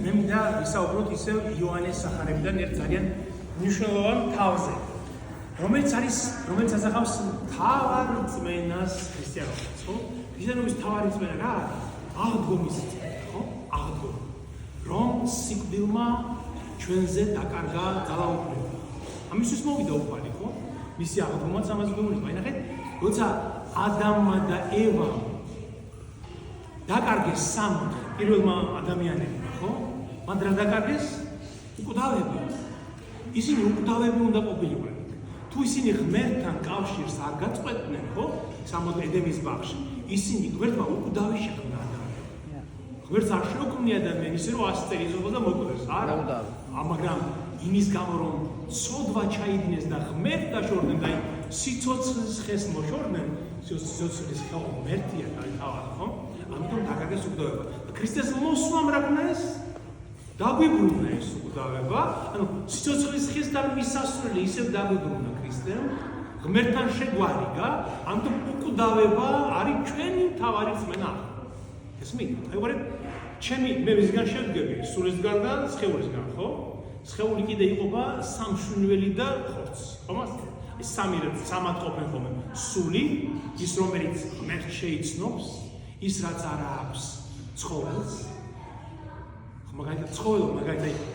მე მინდა ვისაუბროთ ისევ იოანეს სახარებიდან ერთ ძალიან მნიშვნელოვან თავზე, რომელიც ასახავს მთავარ რწმენას ქრისტიანობას, ხო? ქრისტიანობის მთავარი რწმენა რა არის? აღდგომის რწმენა, ხო? აღდგომა. რომ სიკვდილმა ჩვენზე დაკარგა ძალაუფლება. ამისთვის მოვიდა უფალი, ხო? მისი აღდგომაც ამას გვეუბნება. აი ნახეთ, როცა ადამმა და ევამ დაკარგეს პირველმა ადამიანებმა, ხო? მან რა დაკარგეს? უკვდავება. ისინი უკვდავები უნდა ყოფილიყვნენ. თუ ისინი ღმერთთან კავშირს არ გაწყვეტდნენ, ხო? სამოდ ედემის ბაღში, ისინი ღმერთმა უკვდავი შექმნა ადამიანს. ღმერთს არ შეუქმნია ადამიანი ისე რომ ასტერიზობა და მოკვდეს, არა? მაგრამ იმის გამო რომ ცოდვა ჩაიდინეს და ღმერთ დაშორდნენ და სიცოცხლის ხეს მოშორდნენ, სიცოცხლის ხე ღმერთია თავად, ხო? ამიტომ დაკარგეს უკვდავება. ქრისტეს მოსვლამ რა ქნა ეს? დაგვიბრუნა ეს უკვდავება, ანუ სიცოცხლის ხის და მისასვლელი ისევ დაგვიბრუნა ქრისტემ, ღმერთთან შეგვარიგა, ამიტომ უკვდავება არის ჩვენი მთავარი რწმენა. ესმით? აი უყურეთ, მე ვისგან შევდგები, სულისგან და სხეულისგან, ხო? სხეული კიდე იყოფა სამშვენიველი და ხორცი, ხო მასე? ეს სამად ყოფენ ხოლმე. სული, ის რომელიც ღმერთს შეიცნობს, ის რაც არ აქვს ცხოველს, მაგალითად ცხოველმა,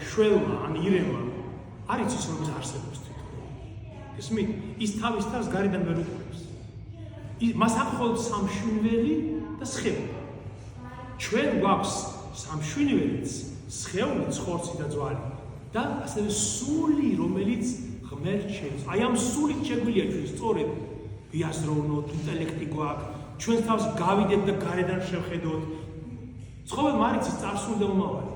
შველმა ან ირემმა არ იცის რომ ის არსებობს თვითონ. ესმით? ის თავის თავს გარედან ვერ უყურებს. მას აქვს მხოლოდ სამშვენიველი და სხეული. ჩვენ გვაქვს სამშვენიველიც, სხეული, ხორცი და ძვალი და ასევე სული, რომელიც ღმერთს შეიცავს. აი ამ სულით შეგვიძლია ჩვენ სწორედ ვიაზროვნოთ, ინტელექტი გვაქვს, ჩვენ თავს გავიდეთ და გარედან შევხედოთ. ცხოველმა არ იცის წარსული და მომავალი.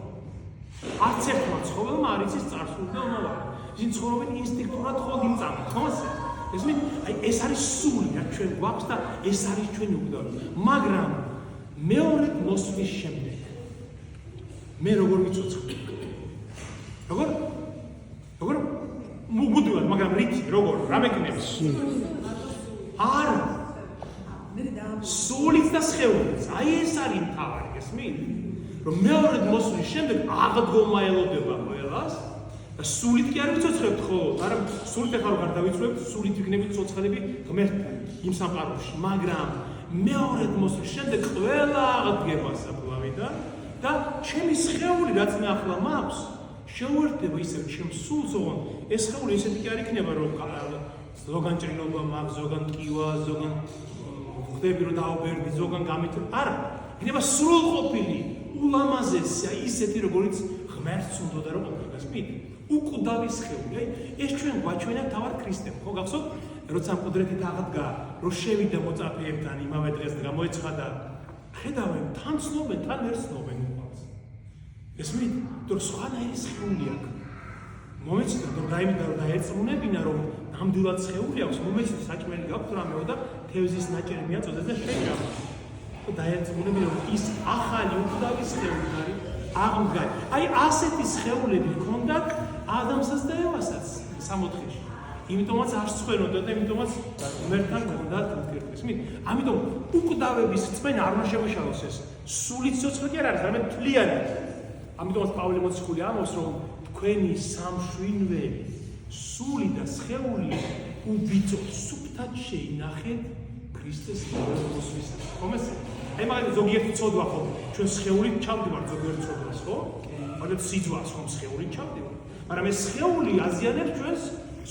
არც ერთმა ცხოველმა არ იცის წარსული და მომავალი. ისინი ცხოვრობენ ინსტინქტურად ხოლმე იმწამით, ხო მასე? ესმით? აი ეს არის სული, რაც ჩვენ გვაქვს და ეს არის ჩვენი უკვდავება. მაგრამ მეორე მოსვლის შემდეგ მე როგორ ვიცოცხლე? როგორ? მუდმივად, მაგრამ რითი, როგორ, რა მეკნებს? არა. სულით და სხეულით. აი ეს არის მთავარი, ესმით? რომ მეორე მოსვლის შემდეგ აღდგომა ელოდება ყველას და სულით კი არ ვიცოცხლებთ ხოლმე, მაგრამ სულით ახლა რომ გარდავიცვლებთ, სულით ვიქნებით ცოცხლები ღმერთთან იმ სამყაროში, მაგრამ მეორე მოსვლის შემდეგ ყველა აღდგება საფლავიდან და ჩემი სხეული რაც მე ახლა მაქვს შეუერთდება ისევ ჩემ სულს, ოღონდ ეს სხეული ისეთი კი არ იქნება რომ ზოგან ჭრილობა მაქვს, ზოგან კივა, ზოგან ხდები რომ დაუბერდი, ზოგან გამიწევ, არა, იქნება სრულყოფილი, ულამაზესი, ისეთი როგორიც ღმერთს უნდოდა რომ ყოფილიყო, ესმით? უკვდავი სხეული, ეს ჩვენ გვაჩვენა თავად ქრისტემ, ხო გახსოვთ? როცა მკვდრეთით აღდგა, რომ შევიდა მოწაფეებთან იმავე დღეს და გამოეცხადა, ხედავენ, თან ცნობენ, თან ვერ ცნობენ უყავს. ესმით? რომ სხვანაირი სხეული აქვს. მომეცდა რომ დაერწმუნებინა რომ ნამდვილად სხეული აქვს, მომეცდა საჭმელი გაქვს რამეო და თევზის ნაჭერი მიაწოდეს და შეჭამა. და დაერწმუნებინა რომ ის ახალი უკვდავი სხეული არის აღმდგარი. აი ასეთი სხეულები ჰქონდათ ადამსაც და ევასაც სამოთხეში. იმიტომაც არ სწვენოდა და იმიტომაც ღმერთთან ჰქონდათ ურთიერთობა. ესმით? ამიტომ უკვდავების რწმენა არ უნდა შემოშალოს ეს. სული ცოცხლი კი არ არის, არამედ თლიანი. ამიტომაც პავლე მოციქული ამბობს რომ თქვენი სამშვინველი, სული და სხეული უბიძო სუფთად შეინახეთ ქრისტეს მოსვლისას. ხომესე? აი მაგალითად ზოგიერთი ცოდვა ხო? ჩვენ სხეულით ჩავდივართ ზოგიერთ ცოდვას, ხო? მაგალითად სიძვას ხომ სხეულით ჩავდივართ. მაგრამ ეს სხეული აზიანებს ჩვენს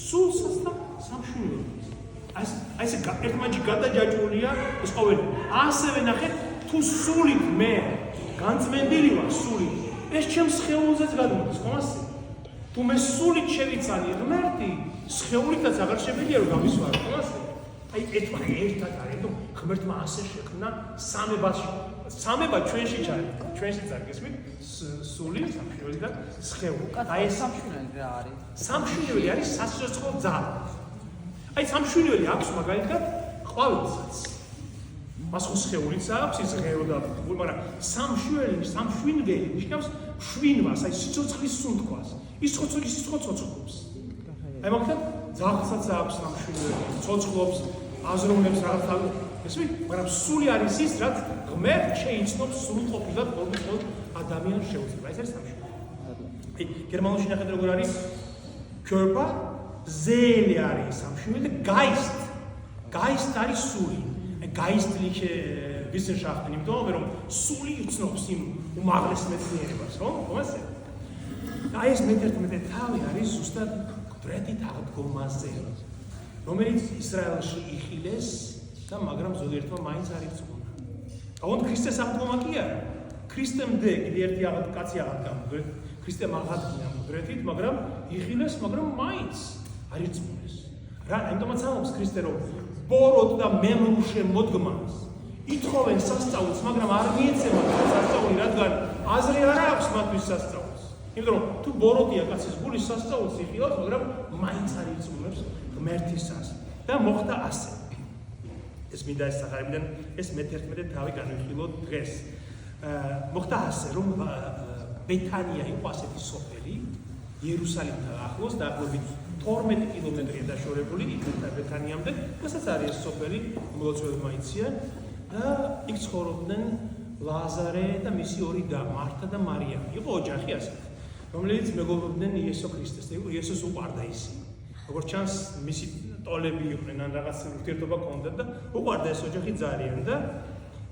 სულსაც და სამშვენიველს. აი ეს ერთმანეთში გადაჯაჭვულია ეს ყოველი. ასევე ნახეთ, თუ სულით მე განწმენდილი ვარ სულით, ეს ჩემს სხეულზეც გადმოდის, ხო მასე? თუ მე სულით შევიცანი ღმერთი, სხეულითაც აღარ შემიძლია რომ გამისვარო, ხო მასე? აი ერთად არის, რომ ღმერთმა ასე შექმნა სამება ჩვენში ჩარიდგა, ჩვენშიც არის, ესმით? სული, სამშვენიველი და სხეული. აი ეს სამშვენიველი რა არის? სამშვენიველი არის სასიცოცხლო ძალა. აი სამშვენიველი აქვს მაგალითად ყვავილსაც. მას ხო სხეულიც აქვს, ის ღერო და ფული, მაგრამ სამშვენიველი ნიშნავს შვინვას, აი სიცოცხლის სუნთქვას. ის ცოცხლობს. აი მაგალითად ძაღლსაც აქვს სამშვენიველი, ცოცხლობს, აზროვნებს რაღაცა, ესმით? მაგრამ სული არის ის, რაც ღმერთს შეიცნობს სრულყოფილად ყოველ ადამიანს შეუძლია. ეს არის სამშვენიველი. გერმანულში ნახეთ როგორ არის Körper, Seele არის სამშვილდე და Geist. Geist არის სული. Geistliche Wissenschaften, იმიტომ რომ სული იცნობს იმ უმაღლეს მეცნიერებას, ხო? ხომასე? და ეს მე-11 თავი არის ზუსტად გვერდით აღდგომაზე, რომელიც ისრაელში იხილეს და მაგრამ ზოგიერთმა მაინც არ იწუნა. აუთ ქრისტეს აღდგომა კი არა. ქრისტემდე კიდე ერთი კაცი აღდგა, ქრისტემ აღადგინა მკვეთრით, მაგრამ იხილეს, მაგრამ მაინც არ იწუნეს. რა, ამიტომაც ამბობს ქრისტე რომ ბოროტ და მემრუშე მოდგმას ითხოვენ სასწაულს, მაგრამ არ მიეცემათ სასწაული, რადგან აზრი არ აქვს მათთვის სასწაულს. იმიტომ რომ თუ ბოროტია კაცის გულის სასწაულს იხილავს, მაგრამ მაინც არ იწუნებს ღმერთისას. და მოხდა ასე. ეს მინდა ეს სახარებიდან ეს მე-11 თავი განვიხილოთ დღეს. მოხდა ასე, რომ ბეთანია იყო ასეთი სოფელი, იერუსალიმთან ახლოს, დაახლოებით 12 კილომეტრია დაშორებული ბეთანიამდე, რასაც არის ეს სოფელი, მლოცველებმა იციან და იქ ცხოვრობდნენ ლაზარე და მისი ორი და მართა და მარიამი. იყო ოჯახი ასეთი, რომელიც მეგობრობდნენ იესო ქრისტეს. იესოს უყვარდა ისინი. როგორც ჩანს, მისი ტოლები იყვნენ ან რაღაც ურთიერთობა ჰქონდათ და უყვარდა ეს ოჯახი ძალიან და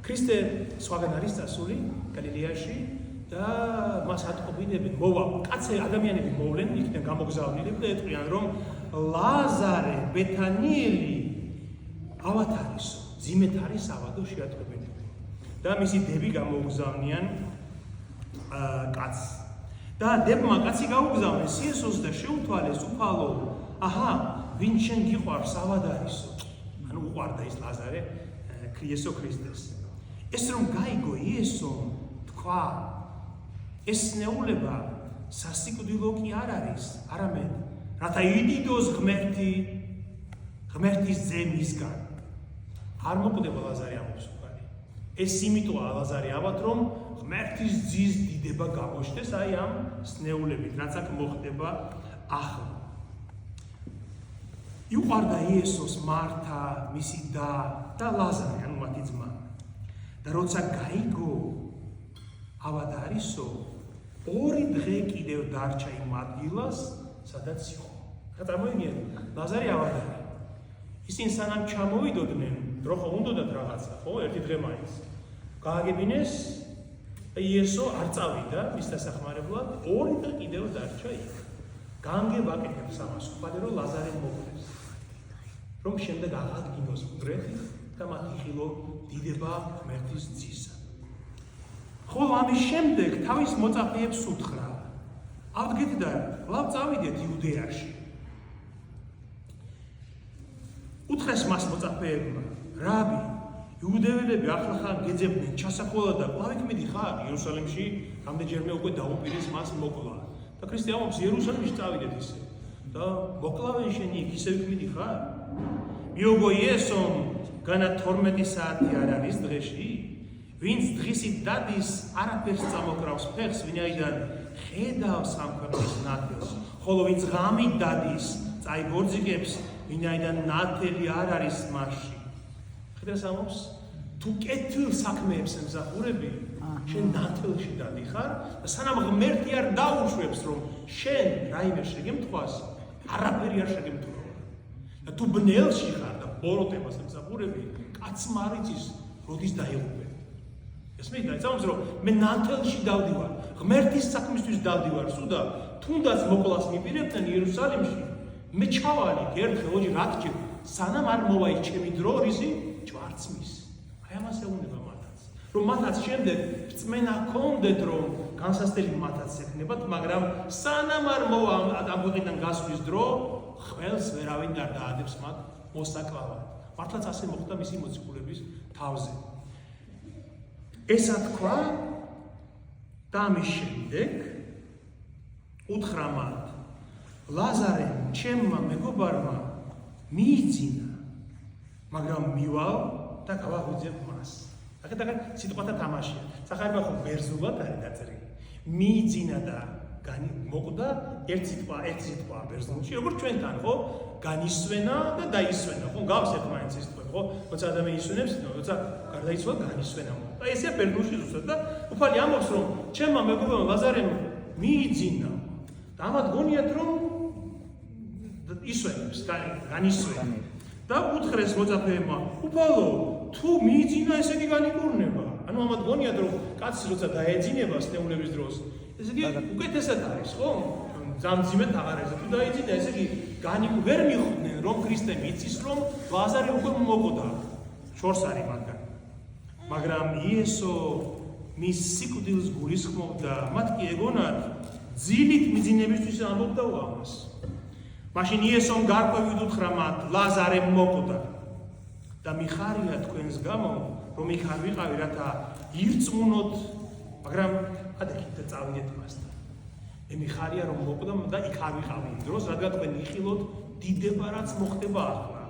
ქრისტე სხვაგან არის წასული გალილეაში და მას ატყობინებენ, მოვა, კაცი ადამიანები მოვლენ, იქიდან გამოგზავნილები და ეტყვიან, რომ ლაზარე, ბეთანიელი ავად არისო, ძიმეთ არის ავადო შეატყობინებენ. და მისი დები გამოგზავნიან კაცს. და დებმა კაცი გაუგზავნეს იესოს და შეუთვალეს უფალო, აჰა, ვინ შენ გიყვარს ავად არისო. ანუ უყვარდა ის ლაზარე იესო ქრისტეს. ეს რომ გაიგო იესომ თქვა ეს ნეულება სასიკვდილო კი არ არის, არამედ რათა იდიდოს ღმერთის ძე მისგან. არ მოკვდება ლაზარე ამბობს უკანი. ეს იმიტოა ლაზარე ავად რომ ღმერთის ძის დიდება გამოჩნდეს აი ამ სნეულებით, რაც აქ მოხდება ახლა. იყვარდა იესოს მართა, მისი და ლაზარე, ანუ მათი ძმა. და როცა გაიგო ავად არისო, 2 დღე კიდევ დარჩა იმ ადგილას, სადაც იყო. რა წარმოიდგინეთ, ლაზარე ავად არის. ისინი სანამ ჩამოვიდოდნენ, დრო ხო უნდათ რაღაცა, ხო, 1 დღე მაინც. გააგებინეს და იესო არ წავიდა მის დასახმარებლად, 2 დღე კიდევ დარჩა იქ. განგებაკეთებს ამას, ვთქვათ, რომ ლაზარე მოკლეს. რომ შემდეგ აღადგინოს მკვეთრით და მათ იხილო დიდება ღმერთის ძისა. ხოლო ამის შემდეგ თავის მოწაფეებს უთხრა, ავდგეთ და ლավ წავიდეთ იუდეაში. უთხრეს მას მოწაფეებმა, რაბი, იუდეველები ახლახან გეძებდნენ ჩასახვალად და კვლავ იქ მიდიხარ იერუსალიმში, რამდენჯერმე უკვე დაუპირეს მას მოკლა. და ქრისტე ამბობს, იერუსალიმში წავიდეთ ისე. და მოკლავენ შენი იქ ისე იქ მიდიხარ? მიოგო იესომ განა 12 საათი არ არის დღეში? ვინც დღისით დადის, არაფერს წამოკრავს ფეხს, ვინაიდან ხედავს ამ ქვეყნის ნათელს, ხოლო ვინც ღამით დადის, წაიბორძიგებს, ვინაიდან ნათელი არ არის მასში. ხედავს ამბობს, თუ კეთილ საქმეებს ემსახურები, შენ ნათელში დადიხარ და სანამ ღმერთი არ დაუშვებს, რომ შენ რაიმე შეგემთხვას, არაფერი არ შეგემთქვა. და თუ ბნელში ხარ და ბოროტებას ემსახურები, კაცმა არ იცის, როდის დაიღუპე. ეს მე დაიცამს რომ მე ნათელში დავდივარ, ღმერთის საქმისთვის დავდივარ, სუდა თუნდაც მოკლას მიპირებდნენ იერუსალიმში, მე ჩავალი ერთხელ ოჯი რატჯერ, სანამ არ მოვა ის ჩემი დრო, რისი ჭვარცმის. აი ამას ეუბნება მათაც. რომ მათაც შემდეგ რწმენა ჰქონდეთ, რომ განსასწრელი მათაც ექნებათ, მაგრამ სანამ არ მოვა ამ ქვეყნიდან გასვლის დრო, ყველს ვერავინ არ დაადებს მათ მოსაკლავად. მართლაც ასე მოხდა მისი მოციქულების თავზე. ესა თქვა და ამის შემდეგ უთხრა მათ, ლაზარემ, ჩემმა მეგობარმა მიიძინა, მაგრამ მივალ და გავაღვიძებ მას. აქედან სიტყვათა თამაშია. სახარება ხო ბერძნულად არის დაწერილი. მიიძინა და მოკვდა ერთ სიტყვა ბერძნულში, როგორც ჩვენთან, ხო? განისვენა და დაისვენა, ხო? გავს ერთმანეთს ეს თქო, ხო? როცა ადამიანი ისვენებს, როცა გარდაიცვალა განისვენა. და ესეა ბერძნულში ზუსტად და უფალი ამბობს, რომ ჩემმა მეგობრებმა ლაზარემ მიიძინა, და ამათ გონიათ რომ ისვენებს, განისვენებს. და უთხრეს მოწაფეებმა, უფალო, თუ მიიძინა ესე იგი განიკურნება. ანუ ამათ გონიათ რომ კაცი როცა დაეძინება სტეულების დროს, ესე იგი უკეთესად არის, ხო? ძამძიმეთ აღარ ეს თუ დაიძინა, ესე იგი ვერ მიხვდნენ რომ ქრისტე მიწის რომ ლაზარი უკვე მოკოდა. შორს არის მაგან. მაგრამ იესო მის სიკვდილს გულისხმობდა, მათ კი ეგონათ ძილით მიძინებისთვის ამბობდა ამას. მაშინ იესომ გარკვევით უთხრა მათ, ლაზარე მოკოდა. და მიხარია თქვენს გამო, რომ იქ არ ვიყავი, რათა ირწმუნოთ, მაგრამ ადექით და წავიდეთ მასთან. მე მიხარია რომ მოკოდა და იქ არ ვიყავი იმ დროს, რადგან თქვენ იხილოთ დიდება რაც მოხდება ახლა.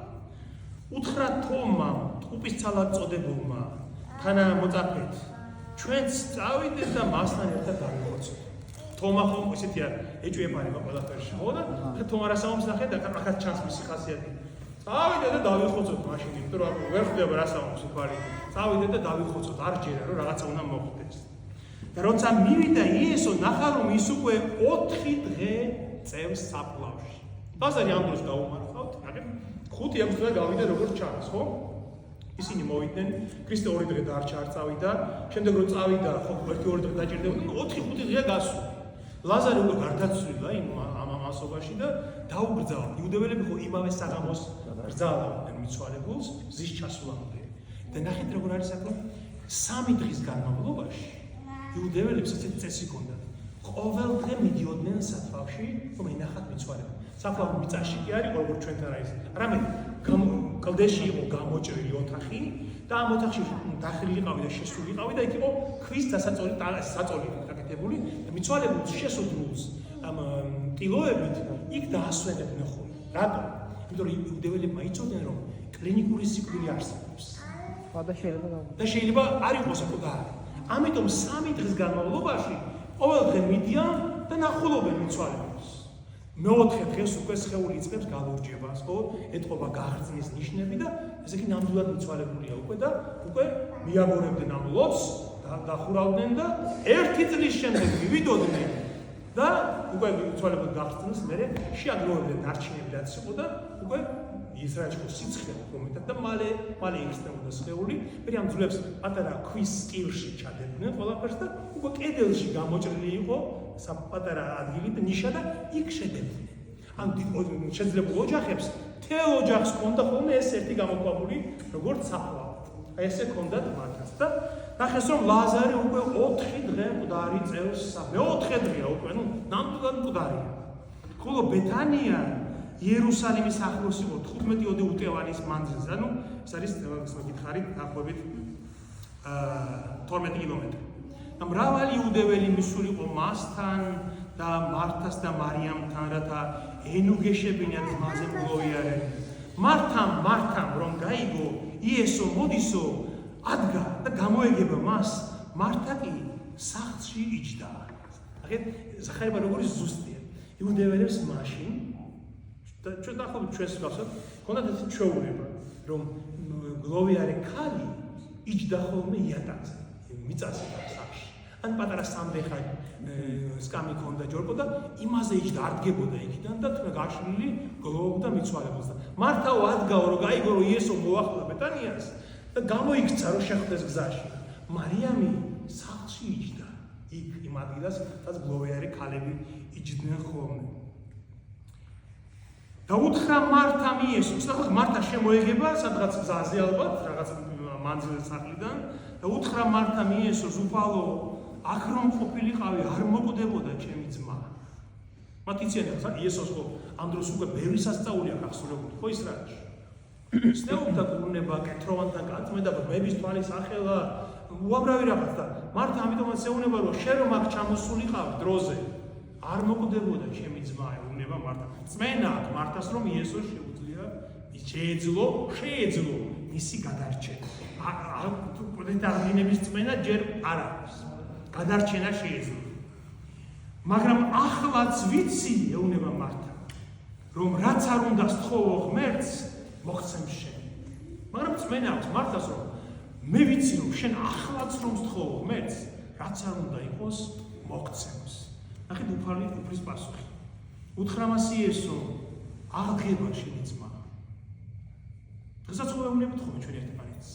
უთხრა თომამ, ტყუპისცალად წოდებულმა, თანა მოწაფეთ, ჩვენც წავიდეთ და მასთან ერთად დავიხოცოთ. თომა ხომ ესეთი ეჭვებარება ყველაფერში, ხო და თომა რასაობს ნახეთ და ახაც ჩანს მისი ხასიათი. წავიდეთ და დავიხოცოთ მაშინ, იმიტომ რომ ვერ ხვდება რასაობს უფალი. წავიდეთ და დავიხოცოთ, არ ჯერა რომ რაღაცა უნდა მოხდეს. და როცა მივიდა იესო, ნახა რომ ის უკვე 4 დღე წევს საფლავში. ლაზარი ამ დროს გაუმარხავთ, ნახეთ, 5-6 დღე გავიდა როგორც ჩანს, ხო? ისინი მოვიდნენ, ქრისტე 2 დღე დარჩა არ წავიდა, შემდეგ რომ წავიდა, ხო 1-2 დღე დაჭირდებოდა, 4-5 დღე გასულა. ლაზარი უკვე გარდაცვლილა იმ ამასობაში და დაუგრძალა. იუდეველები ხო იმავე საღამოს ბრძალავდნენ მიცვალებულს მზის ჩასვლამდე. და ნახეთ როგორ არის საქმე? 3 დღის განმავლობაში იუდეველებს ესეთი წესი ჰქონდათ. ყოველ დღე მიდიოდნენ საფლავში, რომ ენახათ მიცვალებულს. საფლავი მიწაში კი არის, როგორც ჩვენთან არის. არამედ კლდეში იყო გამოჭრილი ოთახი და ამ ოთახში დახრილიყავი და შესულიყავი და იქ იყო ქვის დასაწოლი გაკეთებული და მიცვალებულს შესუდრულს ამ კილოებით იქ დაასვენებდნენ ხოლმე. რატო? იმიტომ რომ იუდეველებმა იცოდნენ რომ კლინიკური სიკვდილი არსებობს. და შეიძლება არ იყოს აკუთარი. ამიტომ 3 დღის განმავლობაში ყოველ დღე მიდიან და ნახულობენ მიცვალებულს. მეოთხე დღეს უკვე სხეული იწყებს გალურჯებას, ხო? ეტყობა გაღრძნის ნიშნები და ესე იგი ნამდვილად მიცვალებულია უკვე და უკვე მიაგორებდნენ ამ ლოცს, დახურავდნენ და 1 წლის შემდეგ მივიდოდნენ და უკვე მიცვალებულ გაღრძნს მერე შეაგროვებდნენ დარჩენები რაც იყო და უკვე ისრაელში სიცხე მომეტად და მალე იხსნებოდა სხეული, მე ამ ძვლებს პატარა ქვის სკილში ჩადებდნენ ყველაფერს და უკვე კედელში გამოჭრილი იყო პატარა ადგილი და ნიშა და იქ შედებდნენ. ან შეძლებულ ოჯახებს თელ ოჯახს ჰქონდა ხოლმე ეს ერთი გამოყვებული როგორც საფლავი. აი ესე ჰქონდათ მათაც და ნახეს რომ ლაზარი უკვე 4 დღე მკვდარი წევს, მე-4 დღეა უკვე, ნუ ნამდვილად მკვდარია. ხოლო ბეთანია იერუსალიმის ახლოს იყო 15 უტევანის მანძილზე, ანუ ეს არის გითხარით დაახლოებით 12 კილომეტრი. და მრავალი იუდეველი მისულიყო მასთან და მართას და მარიამთან, რათა ენუგეშებინათ მასზე მგლოვიარენ. მართამ რომ გაიგო იესო მოდისო ადგა და გამოეგება მას, მართა კი სახლში იჯდა. ახეთ ზახარება როგორი ზუსტია. იუდეველებს მაშინ და ჩვენ დაახლოებით ჩვენს გასაგებად ქონდათ ეს ჩვეულება, რომ მგლოვიარე ქალი იჯდა ხოლმე იატაკზე, მიწაზე სახლში. ან პატარა სამბეხა სკამი ქონდა ჯორკო და იმაზე იჯდა, არ დგებოდა იქიდან და თუნდაც გაშლილი გლოვობდა მიცვალებულს და მართაო ადგაო რომ გაიგო რომ იესო მოახლა ბეთანიას და გამოიქცა რომ შეხვდეს გზაში. მარიამი სახლში იჯდა იქ იმ ადგილას, სადაც გლოვიარი ქალები იჯდნენ ხოლმე. და უთხრა მართამ იესოს, და მართა შემოეგება სადღაც გზაზე ალბათ, რაღაც მანძილზე სახლიდან და უთხრა მართამ იესოს, უფალო, აქ რომ ყოფილიყავი, არ მოკვდებოდა ჩემი ძმა. მათ იციან ხა იესოს ხო ამ დროს უკვე ბევრი სასწაული აქვს აღსრულებული, ხო ისრაელში. სნეობდა გურნება, კეთროვანთან კაცმედა, ბების თვალის ახელა, უამრავი რაღაც და მართა ამიტომაც ეუბნება რომ შენ რომ აქ ჩამოსულიყავ დროზე, არ მოკვდებოდა ჩემი ძმა, ეუბნება მართა. წმენა აქვს მართას რომ იესოს შეეძლო მისი გადარჩენა. აღდგენების წმენა ჯერ არ არის. გადარჩენა შეეძლო. მაგრამ ახლაც ვიცი, ეუბნება მართა, რომ რაც არ უნდა სთხოვო ღმერთს, მოხცემ შენ. მაგრამ წმენა აქვს მართას რომ მე ვიცი რომ შენ ახლაც რომ სთხოვო ღმერთს, რაც არ უნდა იყოს, მოხცემს. ნახეთ უფლის პასუხი. უთხრამასი ესო აღდგება შენი ძმა. დღესაც ხოვეუნებით ხოლმე ჩვენი ერთმანეთს.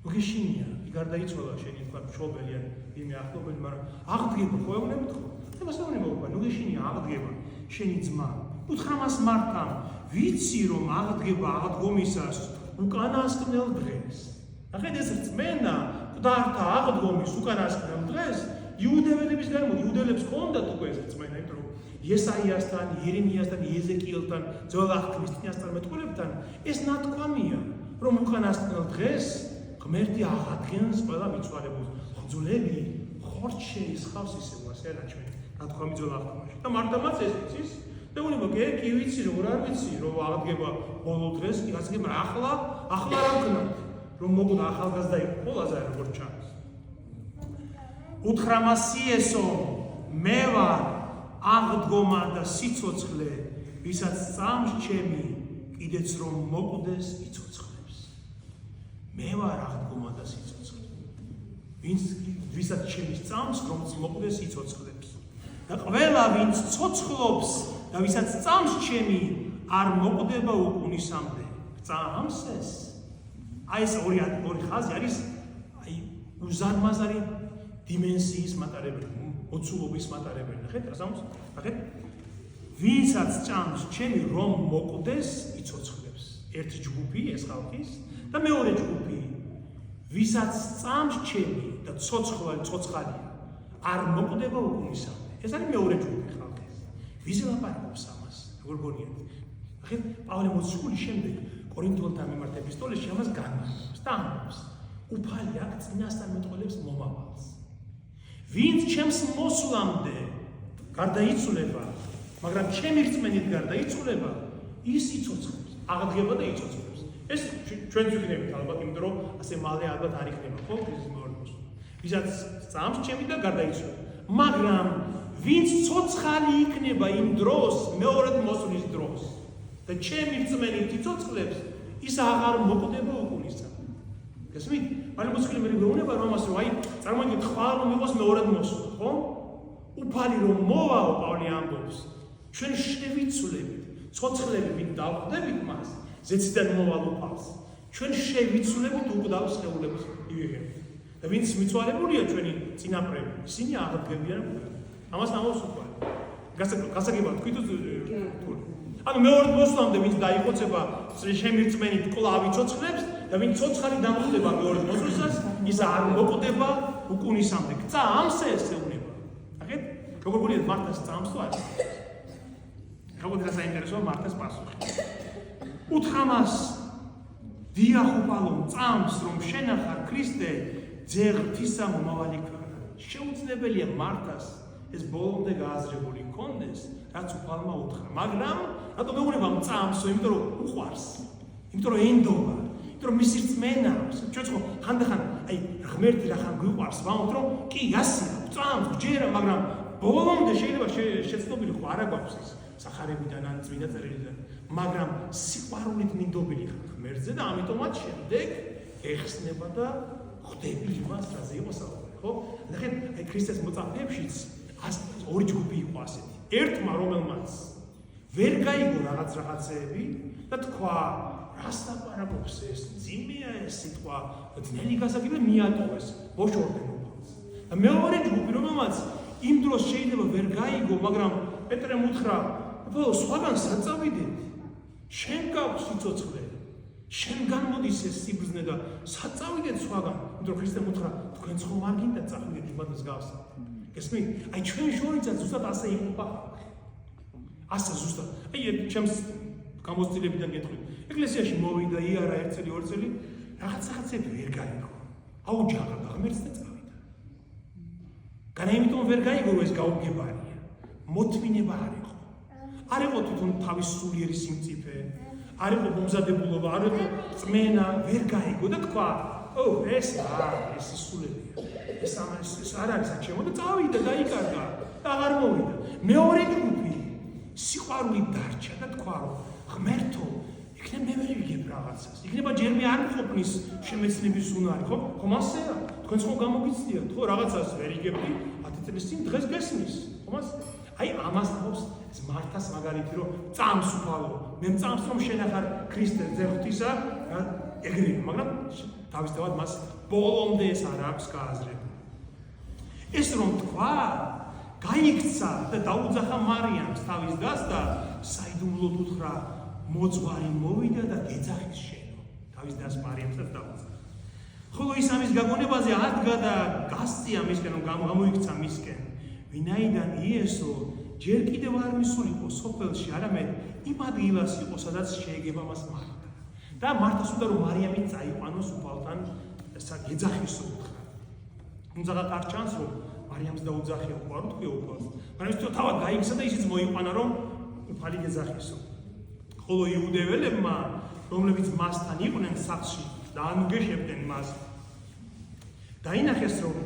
ნუ გეშინია, გარდაიცვალა შენი თქვა მშობელი ან ვინმე ახლობელი, მაგრამ აღდგება ხოვეუნებით ხოლმე. ამას ეუბნება უკვე, ნუ გეშინია აღდგება შენი ძმა. უთხრამას მართამ, ვიცი რომ აღდგება აღდგომისას უკანასკნელ დღეს. ნახეთ ეს რწმენა მკვდართა აღდგომის უკანასკნელ დღეს იუდეველების გარემო იუდეველებს ჰქონდათ უკვე ეს რწმენა, იმიტომ რომ იესაიასთან, იერემიასთან, იეზეკიელთან, ძველ აღთქმის წინასწარმეტყველებთან ეს ნათქვამია, რომ უკანასკნელ დღეს ღმერთი აღადგენს ყველა მიცვალებულს. ბრძოლები ხორცს შეისხავს ისევ ასე რაჩვენი ნათქვამი ძველ აღთქმაში. და მარტამაც ეს იცის და უნება კი ვიცი რომ არ ვიცი რომ აღდგება ბოლო დღეს, კი გასაგება ახლა რა ვქნათ, რომ მოგვდა ახალგაზრდა იყო ყველაზე როგორც ჩანს. უთხრამასი ესო მე ვარ აღდგომა და სიცოცხლე, ვისაც წამს ჩემი, კიდეც რომ მოკვდეს იცოცხლებს. მე ვარ აღდგომა და სიცოცხლე. ვისაც ჩემი წამს, რომ მოკვდეს იცოცხლებს. და ყველა ვინც ცოცხლობს და ვისაც წამს ჩემი, არ მოკვდება უკუნისამდე. წამს ეს. აი ეს ორი ხაზი არის აი უზარმაზარი დიმენსიის მატარებელი, მოცულობის მატარებელი. ნახეთ, რასამს? ნახეთ. ვინცაც წამს ჩემი, რომ მოკვდეს იცოცხლებს. ერთი ჯგუფი ეს ხალხის და მეორე ჯგუფი ვისაც წამს ჩემი და ცოცხალია, არ მოკვდება უკუნისამდე. ეს არის მეორე ჯგუფი ხალხის. ვიზე ლაპარაკობს ამას? როგორ გონიათ? ნახეთ, პავლე მოციქული შემდეგ კორინთელთა მიმართ ეპისტოლეში ამას განმარტავს და ამბობს: უფალი აქვს წინასწარმეტყველებს მომავალს. ვინც ჩემს მოსვლამდე გარდაიცვლება, მაგრამ ჩემი რწმენით გარდაიცვლება, ის იცოცხლებს, აღდგება და იცოცხლებს. ეს ჩვენც ვიქნებით ალბათ, იმიტომ რომ ასე მალე ალბათ არ იქნება, ხო? ქრისტეს მეორე მოსვლა. ვისაც წამს ჩემი და გარდაიცვლება. მაგრამ ვინც ცოცხალი იქნება იმ დროს, მეორედ მოსვლის დროს და ჩემი რწმენით იცოცხლებს, ის აღარ მოკვდება უკუნისამდე. გესმით? მაგრამ მოციქული მე გვეუბნება რომ ამას რომ აი წარმოიდგინეთ ხვალ რომ იყოს მეორედ მოსვლა, ხო? უფალი რომ მოვაო, პავლე ამბობს, ჩვენ შევიცვლებით, ცოცხლები ვინ დავხვდებით მას, ზეციდან მოვალ უფალს. ჩვენ შევიცვლებით უკვდავ სხეულებს ივიღებთ. და ვინც მიცვალებულია ჩვენი წინაპრები, ისინი აღდგებიან უკვე. ამას ამბობს უფალი. გასაგებად თქვით თუ ანუ მეორე მოსვლამდე ვინც დაიხოცება ჩემი რწმენით კვლავ იცოცხლებს და ვინც ცოცხალი დამკვდება მეორე მოსვლისას, ის არ მოკვდება უკუნისამდე. წამს ესეუნება. ნახეთ? როგორ გონიათ მართას წამს თუ არა? როგორ გასაინტერესოა მართას პასუხი. უთხრამას დიახ უფალო წამს რომ შენახარ ქრისტე ძე ღვთისა მომავალი ქვეყანა. შეუძლებელია მართას ეს ბოლომდე გააზრებული ჰქონდეს, რაც უფალმა უთხრა. მაგრამ რატომ მეუბნება წამსო, იმიტომ რომ უყვარს, იმიტომ რომ ენდობა, იმიტომ რომ მისი რწმენა აქვს. ჩვენ ხო ხანდახან აი ღმერთი რახან გვიყვარს, ვამბობთ რომ კი ასია, წამს ჯერა, მაგრამ ბოლომდე შეიძლება შეცდომილი ხო არა გვაქვს ეს სახარებიდან ან წმინდა წერილიდან, მაგრამ სიყვარულით მინდობილი ხარ ღმერთზე და ამიტომაც შემდეგ ეხსნება და ხვდები იმას, რაზე იყო საუბარი, ხო? ნახეთ, აი ქრისტეს მოწაფეებშიც ორი ჯგუფი იყო ასეთი. ერთმა რომელმაც ვერ გაიგო რაღაცეები და თქვა, რას ლაპარაკობს ეს, ძიმეა ეს სიტყვა, ძნელი გასაგებია მიატოვეს, მოშორდნენ უფალს. და მეორე ჯგუფი რომელმაც იმ დროს შეიძლება ვერ გაიგო, მაგრამ პეტრემ უთხრა, უფალო, სხვაგან საწავიდეთ, შენ გაქვს სიცოცხლე, შენგან მოდის ეს სიბრძნე და საწავიდეთ სხვაგან, იმიტომ რომ ქრისტემ უთხრა, თქვენც ხომ არ გინდა წავიდეთ იმად მსგავსად. გესმით? აი ჩვენ შორიცაც ზუსტად ასე იყოფა ხალხი. ასე ზუსტად. აი ჩემს გამოცდილებიდან გეტყვით. ეკლესიაში მოვიდა იარა ერთ წელი, ორ წელი, რაღაცები ვერ გაიგო. აუჯაღა და ღმერთს და წავიდა. განა იმიტომ ვერ გაიგო ეს გაუგებარია. მოთმინება არ იყო. არ იყო თვითონ თავის სულიერი სიმწიფე, არ იყო მომზადებულობა, არ იყო წმენა, ვერ გაიგო და თქვა, ო, ეს სულებია. ეს არ არის საჩემო და წავიდა და იკარგა და აღარ მოვიდა. მეორე ჯგუფი სიყვარული დარჩა და თქვა, რომ ღმერთო, იქნებ მე ვერ ვიგებ რაღაცას. იქნება ჯერ მე არ მყოფნის შემეცნების უნარი, ხო? ხომ ასეა? თქვენც ხომ გამოგიცდიათ, ხო, რაღაცას ვერ იგებდი 10 წლის წინ დღეს გესმის. ხომ ასე? აი ამას თავს ეს მართას მაგალითი რომ წამს უფალო მე წამს რომ შენ ახარ ქრისტე ძეღთისა ეგრევე მაგრამ თავისთავად მას ბოლომდე ეს არ აქვს გააზრებული ეს რომ თქვა გაიქცა და დაუძახა მარიამს თავის დას და საიდუმლოდ უთხრა მოძღვარი მოვიდა და გეძახის შენო თავის დას მარიამსაც დაუძახა ხოლო ის ამის გაგონებაზე ადგა და გასწია მისკენ რომ გამოიქცა მისკენ ვინაიდან იესო ჯერ კიდევ არ მისულიყო სოფელში არამედ იმ ადგილას იყო სადაც შეეგება მას მართა და მართას უნდა რომ მარიამი წაიყვანოს უფალთან გეძახისო უთხრა თუმცა არ ჩანს რომ მარიამს დაუძახია უყარო თქვი უფალს მაგრამ ის თავად გაიქცა და ისიც მოიყვანა რომ უფალი გეძახისო ხოლო იუდეველებმა რომლებიც მასთან იყვნენ სახლში და ანგეშებდნენ მას დაინახეს რომ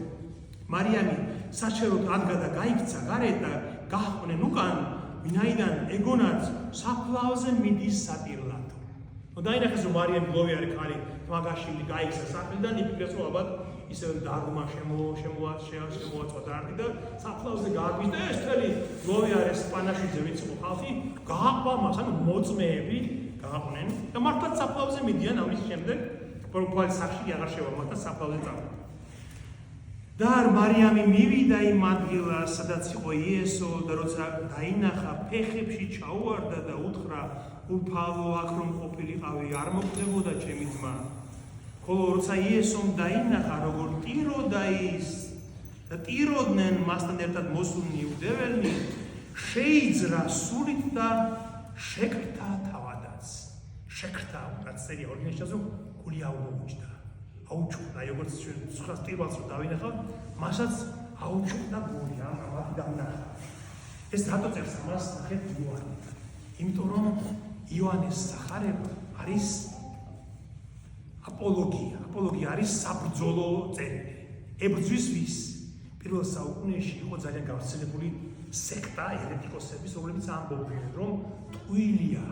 მარიამი საჩეროდ ადგა და გაიქცა გარეთ და გაჰყვნენ უკან ვინაიდან ეგონაც საფლავზე მიდის სატირლათო დაინახეს რომ მარიამი გლოვიარი ქალი მაგაშილი გაიქცა საფლიდან იფიქრეს რომ ალბათ ისევ დარგმა შემოაწვა დარგი და საფლავზე გააგვის და ეს მთელი გლოვიარი სპანაშიძე ვინც იყო ხალხი გააყვა მას ანუ მოწმეები გააყვნენ და მართლაც საფლავზე მიდიან ამის შემდეგ რომ უფალი სახში აღარ შევა მართლაც საფლავზე წავიდა და მარიამი მივიდა იმ ადგილას სადაც იყო იესო და როცა დაინახა ფეხებში ჩაუვარდა და უთხრა უფალო აქ რომ ყოფილიყავი არ მოხდებოდა ჩემი ძმა ხოლო როცა იესომ დაინახა როგორ ტიროდა ის და ტიროდნენ მასთან ერთად მოსულნი იუდეველნი შეიძრა სულით და შეკრთა თავადაც შეკრთა უბრალოდ ორგანიზაცია რომ გული აუმოუჭდა აუჩუქდა როგორც ჩვენ სხვა სტილს რო დავინახავთ მასაც აუჩუქდა გული ამათ დავნახა ეს რატო წერს ამას ნახეთ იოანე იმიტომ რომ იოანეს სახარება არის აპოლოგია არის საბრძოლო წერილი ებრძვის ვის პირველ საუკუნეში იყო ძალიან გავრცელებული სექტა ერეტიკოსების რომლებიც ამბობდნენ რომ ტყუილია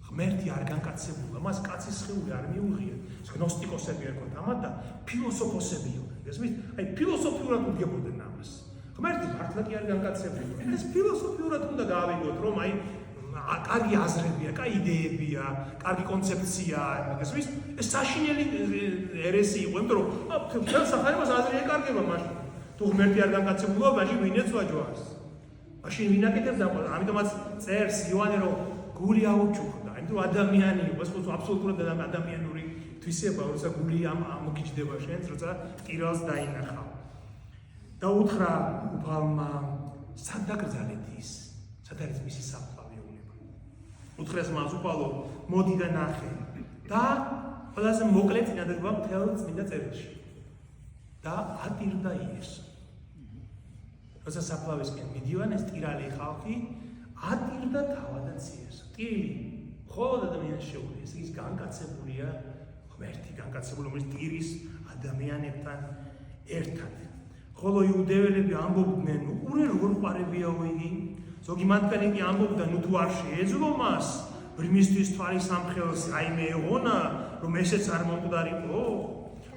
ღმერთი არ განკაცებულა მას კაცის სხეული არ მიუღია გნოსტიკოსები ერქვა ამათ და ფილოსოფოსები იყვნენ გესმით აი ფილოსოფიურად უდგებოდნენ ამას ღმერთი მართლა კი არ განკაცებულა ეს ფილოსოფიურად უნდა გავიგოთ რომ აი კარგი აზრებია, კაი იდეებია, კარგი კონცეფცია, გესმის? ეს საშინელი ერესი იყო, იმიტომ რომ მთელ სახარებას აზრი ეკარგება მაშინ. თუ ღმერთი არ განკაცებულა, მაშინ ვინ ეწვაჯვარს? მაშინ ვინ აკეთებს ამ ყველას? ამიტომაც წერს იოანე რომ გული აუჩუქდა, იმიტომ რომ ადამიანი იყო, ეს ხო აბსოლუტურად ადამიანური თვისება, როცა გული ამოგიჯდება შენს, როცა ტირალს დაინახავ. და უთხრა უფალმა, სად დაკრძალეთ ის? სად არის მისი საფლავი? უთხრეს მას უფალო, მოდი და ნახე და ყველაზე მოკლე წინადადება მთელ წმინდა წერილში და ატირდა იესო. როცა საფლავისკენ მიდივან ეს ტირალი ხალხი ატირდა თავადაც იესო. ტირილი მხოლოდ ადამიანს შეუძლია, ის განკაცებულია ღმერთი, განკაცებული რომელიც ტირის ადამიანებთან ერთად. ხოლო იუდეველები ამბობდნენ, უყურე როგორ ყარებიაო იგი. ზოგი მათგანი კი ამბობდა, ნუ თუ არ შეეძლო მას, ბრმისთვის თვალის ამხელს რაიმე ეღონა, რომ ესეც არ მომკვდარიყო.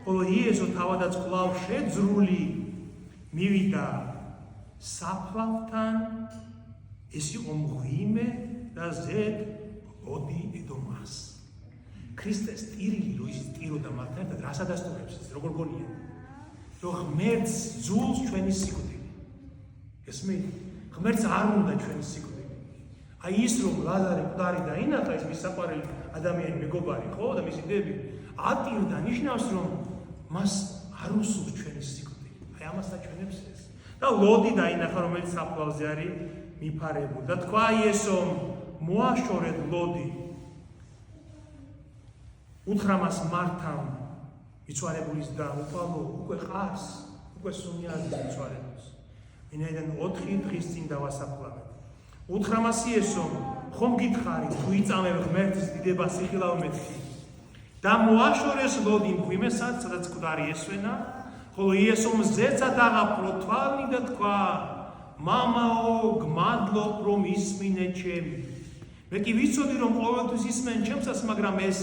ხოლო იესო თავადაც კვლავ შეძრული მივიდა საფლავთან, ეს იყო მღვიმე და ზედ ოდი ედომას. ქრისტეს ტირილი რო ის ტიროდა მათთან ერთად, რას ადასტურებს ეს, როგორ გონია? რომ ღმერთს ძულს ჩვენი სიკვდილი. გესმით? ღმერთს არ უნდა ჩვენი სიკვდილი. აი ის რომ ლაზარე მკვდარი დაინახა ეს მის საყვარელი ადამიანი მეგობარი ხო და მისი დები ატირდა ნიშნავს რომ მას არ უსურს ჩვენი სიკვდილი. აი ამას აჩვენებს ეს. და ლოდი დაინახა რომელიც საფლავზე არის მიფარებული და თქვა იესომ მოაშორეთ ლოდი. უთხრა მას მართამ მიცვალებულის და უფალო უკვე ყარს უკვე სუნიაზის მიცვალებულს. ვინაიდან 4 დღის წინ დავასაფლავებ. უთხრა მას იესომ, ხომ გითხარი თუ იწამებ ღმერთის დიდებას იხილავ მეთქი. და მოაშორეს ლოდი მღვიმესაც, სადაც მკვდარი ესვენა, ხოლო იესომ ზეცად აღაფრო თვალნი და თქვა, მამაო, გმადლობ რომ ისმინე ჩემი. მე კი ვიცოდი რომ ყოველთვის ისმენ ჩემსას, მაგრამ ეს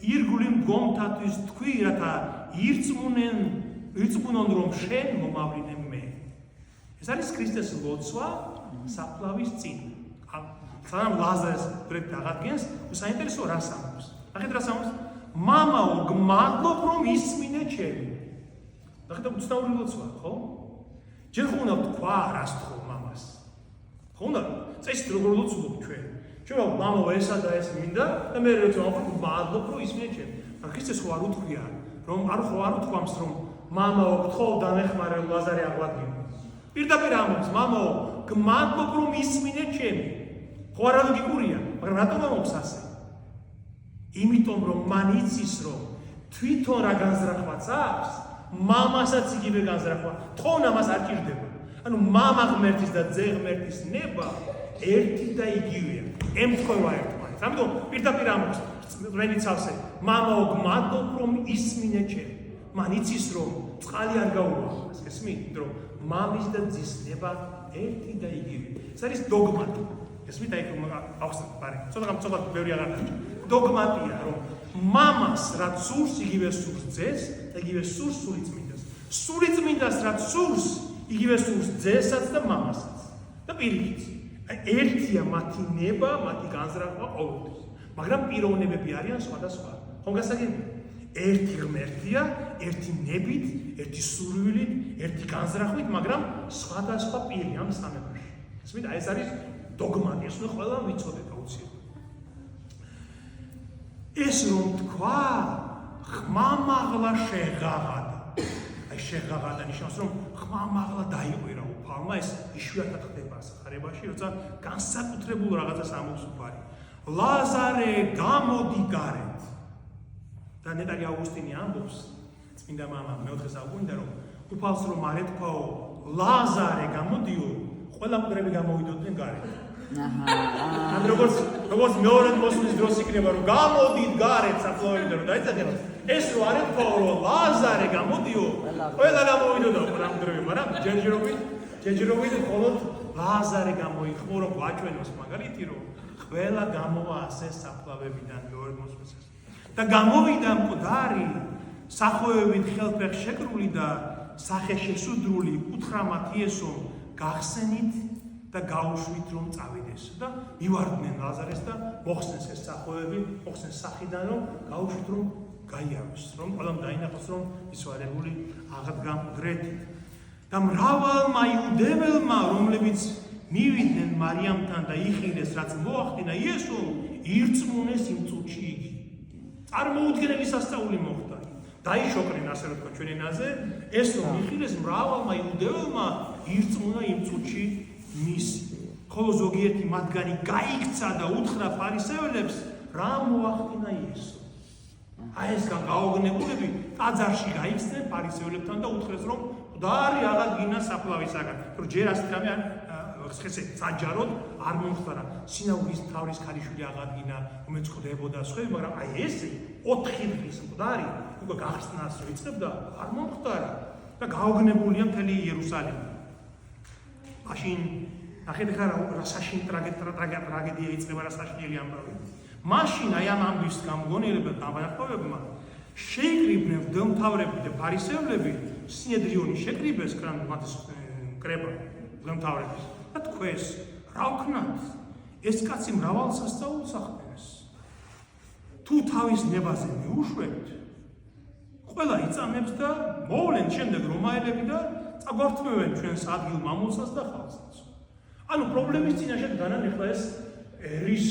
ირგული მდგომთათვის თქვი, რათა ირწმუნონ რომ შენ მომავლინე მე. ეს არის ქრისტეს ლოცვა საფლავის წინ. სანამ ლაზარეს ბრედ დაღადგენს, საინტერესო რას ამბობს. ნახეთ რას ამბობს? მამაო, გმადლობ რომ ისმინე ჩემი. ნახეთ უცნაური ლოცვა, ხო? ჯერ ხო უნდა თქვა რას თქო მამას. ხო უნდა წესით როგორ ლოცულობ ჩვენ. ჩვენ მამაო ესა და ეს მინდა და მე როცა გმადლობ რომ ისმინე ჩემი. ქრისტეს ხო არ უთქვია, რომ არ უთქვამს რომ მამაო, გთხოვ დამეხმარე ლაზარე აღვადგინო. პირდაპირ ამბობს, მამაო, გმადლობ რომ ისმინე ჩემი. ხო არ ლოგიკურია, მაგრამ რატომ ამბობს ასე? იმიტომ რომ მან იცის რომ თვითონ რა განზრახვაც აქვს, მამასაც იგივე განზრახვა, თხოვნ ამას არ ჭირდება. ანუ მამა ღმერთის და ძე ღმერთის ნება ერთი და იგივეა. ემთხვევა ერთმანეთს. ამიტომ პირდაპირ ამბობს, რენიცავსე, მამაო, გმადლობ რომ ისმინე ჩემი. მან იცის რომ წყალი არ გაუვახოს, ესმით, რომ მამის და ძის ნება ერთი და იგივე. ეს არის დოგმატი. ესმით, აი ახსნათ, ბარი. ცოტა ბევრი აღარ დაჭირ. დოგმატია, რომ მამას რაც სურს, იგივე სურს ძეს, და იგივე სურს სულიწმინდას. სულიწმინდას რაც სურს, იგივე სურს ძესაც და მამასაც. და პირიქით. აი ერთია მათი ნება, მათი განზრახვა ყოველთვის. მაგრამ პიროვნებები არიან სხვადასხვა. ხომ გასაგებია? ერთი ღმერთია, ერთი ნებით, ერთი სურვილით, ერთი განზრახვით, მაგრამ სხვადასხვა პირი ამ სამეფოში. ესმით, აი ეს არის დოგმატი, ეს ყველა ვიცოდეთ აუცილებლად. ეს რომ თქვა, ხმამაღლა შეღაღადა. აი შეღაღადა ნიშნავს, რომ ხმამაღლა დაიყვირა უფალმა, ეს იშვიათად ხდება სახარებაში, როცა განსაკუთრებულ რაღაცას ამბობს უფალი. ლაზარე, გამოდი გარეთ. და ნეტარი აუგუსტინი ამბობს, წმინდა მამა მეოთხე საუკუნიდან, რომ უფალს რომ არ ეთქვაო, ლაზარე გამოდიო, ყველა მკვდრები გამოვიდოდნენ გარეთ. ან როგორც მეორე მოსვლის დროს იქნება, რომ გამოდით გარეთ საფლავებიდან, რომ დაიწყებათ, ეს რო არ ეთქვაო, რომ ლაზარე გამოდიო, ყველა გამოვიდოდა მკვდრები, მაგრამ ჯერჯერობით მხოლოდ ლაზარე გამოიხმო, რომ გვაჩვენოს მაგალითი, რომ ყველა გამოვა ასე საფლავებიდან მეორე მოსვლისას. და გამოვიდა მკვდარი, სახოვებით ხელფეხ შეკრული და სახე შესუდრული, უთხრა მათ იესომ, გახსენით და გაუშვით რომ წავიდეს. და მივარდნენ ლაზარეს და მოხსნეს ეს სახოვები, მოხსნეს სახიდან რომ გაუშვით რომ გაიაროს, რომ ყველამ დაინახოს რომ ის ვარებული აღდგა მკვდრეთით. და მრავალმა იუდეველმა, რომლებიც მივიდნენ მარიამთან და იხილეს, რაც მოახდინა იესომ, ირწმუნეს იმ წუთში იგი. წარმოუდგენელი სასწაული მოხდა. დაიშოკრენ ასე რომ თქვა ჩვენ ენაზე, ეს რომ იხილეს მრავალმა იუდეველმა ირწმუნა იმ წუთში მისი. ხოლო ზოგიერთი მათგანი გაიქცა და უთხრა ფარისეველებს, რა მოახდინა იესო. აი ეს გაოგნებულები ტაძარში გაიქცნენ ფარისეველებთან და უთხრეს რომ მკვდარი აღადგინა საფლავისაგან. რომ ჯერ ასეთ რამე ხესე საჯაროდ არ მომხდარა. სინაგოგის მთავრის ქალიშვილი აღადგინა, რომელიც ხვდებოდა სხვები, მაგრამ აი ესე 4 დღის მკვდარი უკვე გახსნას რო იწყებდა, არ მომხდარა და გაოგნებულია მთელი იერუსალიმი. მაშინ ნახეთ ხა რა საშინელი ტრაგედია იწყება, რა საშინელი ამბავი. მაშინ აი ამ ამბის გამგონილებმა დამაყოვებმა შეიკრიბნენ მღვდელმთავრები და ფარისევლები, სინედრიონი შეკრიბეს მათ კრება მღვდელმთავრების. და თქვეს, რა ვქნათ? ეს კაცი მრავალ სასწაულს ახდენს. თუ თავის ნებაზე მიუშვებთ, ყველა იწამებს და მოვლენ შემდეგ რომაელები და წაგვართმევენ ჩვენს ადგილ მამულსაც და ხალხსაც. ანუ პრობლემის წინაშე განან ეხლა ეს ერის,